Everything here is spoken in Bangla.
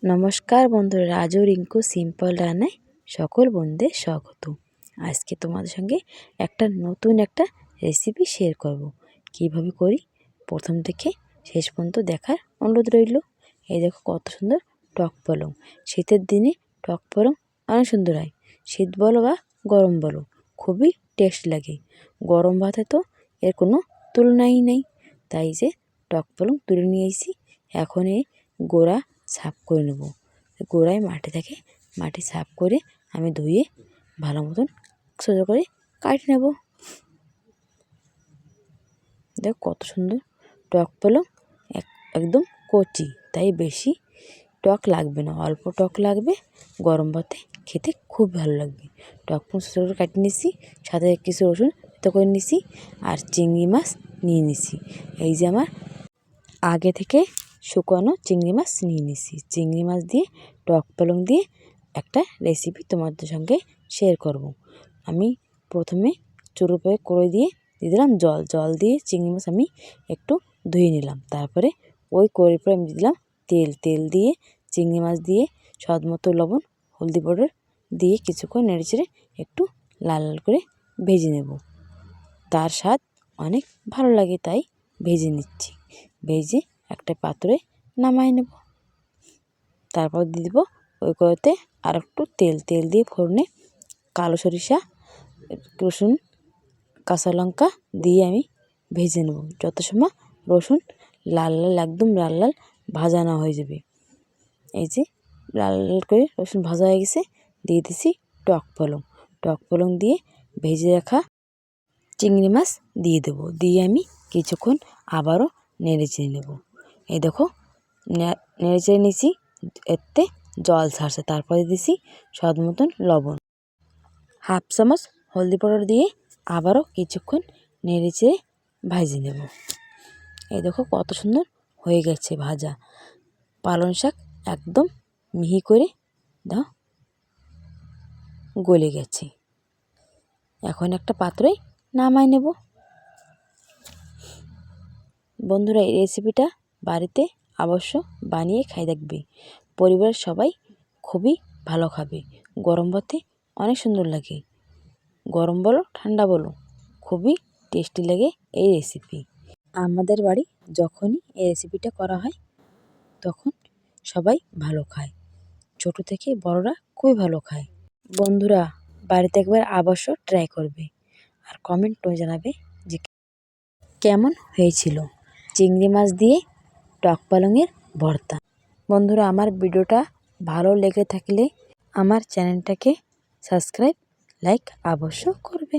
নমস্কার বন্ধুরা, রাজু রিঙ্কু সিম্পল রান্নায় সকল বন্ধুদের স্বাগত। আজকে তোমাদের সঙ্গে নতুন একটা রেসিপি শেয়ার করব। কিভাবে করি প্রথম থেকে শেষ পর্যন্ত দেখার অনুরোধ রইল। এই দেখো কত সুন্দর টক পালং। শীতের দিনে টক পালং অনেক সুন্দর হয়। শীত বলো বা গরম বলো, খুবই টেস্ট লাগে। গরম ভাতে তো এর কোনো তুলনাই নেই। তাই যে টক পালং তুলে নিয়ে এসেছি। এখন এই গোড়া সাফ করে নেব। গোড়ায় মাটি থাকে, মাটি সাফ করে আমি ধুয়ে ভালো মতন সোজা করে কাটে নেব। দেখ কত সুন্দর টক পালং, একদম কচি, তাই বেশি টক লাগবে না, অল্প টক লাগবে। গরম ভাতে খেতে খুব ভালো লাগবে। টক পালং সোজা করে কাটিয়ে নিচ্ছি, সাথে কিছু রসুন তো করে নিচ্ছি, আর চিংড়ি মাছ নিয়ে নিচ্ছি। এই যে আমার আগে থেকে শুকানো চিংড়ি মাছ নিয়ে নিচ্ছি। চিংড়ি মাছ দিয়ে টক পালং দিয়ে একটা রেসিপি তোমাদের সঙ্গে শেয়ার করব। আমি প্রথমে চুরো করে কড়াই দিয়ে দিলাম জল দিয়ে চিংড়ি মাছ আমি একটু ধুয়ে নিলাম। তারপরে ওই কড়াইয়ের পরে আমি দিলাম তেল দিয়ে চিংড়ি মাছ দিয়ে স্বাদ মতো লবণ, হলদি পাউডার দিয়ে কিছুক্ষণ নেড়েচেড়ে একটু লাল লাল করে ভেজে নেব। তার স্বাদ অনেক ভালো লাগে, তাই ভেজে নিচ্ছি। ভেজে একটা পাত্রে নামাই নেব। তারপর দিয়ে দেবো ওই কড়াইতে আর একটু তেল দিয়ে ফোড়নে কালো সরিষা, রসুন, কাঁচা লঙ্কা দিয়ে আমি ভেজে নেব যত সময় রসুন লাল লাল একদম লাল লাল ভাজা না হয়ে যাবে। এই যে লাল লাল করে রসুন ভাজা হয়ে গেছে, দিয়ে দিছি টক পালং দিয়ে ভেজে রাখা চিংড়ি মাছ দিয়ে দেবো। দিয়ে আমি কিছুক্ষণ আবারও নেড়ে চেড়ে নেব। এই দেখো নেড়ে চেড়ে নিয়েছি, এতে জল ছাড়ছে। তারপরে দিছি স্বাদ মতন লবণ, হাফ চামচ হলদি পাউডার দিয়ে আবারও কিছুক্ষণ নেড়ে চেড়ে ভাজে নেব। এই দেখো কত সুন্দর হয়ে গেছে ভাজা পালং শাক, একদম মিহি করে দাও গলে গেছে। এখন একটা পাত্রে নামাই নেব। বন্ধুরা, এই রেসিপিটা বাড়িতে অবশ্য বানিয়ে খাই দেখবে, পরিবারের সবাই খুবই ভালো খাবে। গরম ভাতে অনেক সুন্দর লাগে, গরম বলো ঠান্ডা বলো, খুবই টেস্টি লাগে এই রেসিপি। আমাদের বাড়ি যখনই এই রেসিপিটা করা হয় তখন সবাই ভালো খায়, ছোট থেকে বড়রা খুবই ভালো খায়। বন্ধুরা, বাড়িতে একবার অবশ্য ট্রাই করবে আর কমেন্ট করে জানাবে যে কেমন হয়েছিল চিংড়ি মাছ দিয়ে টক পালংয়ের ভর্তা। বন্ধুরা, আমার ভিডিওটা ভালো লেগে থাকলে আমার চ্যানেলটাকে সাবস্ক্রাইব, লাইক অবশ্য করবে।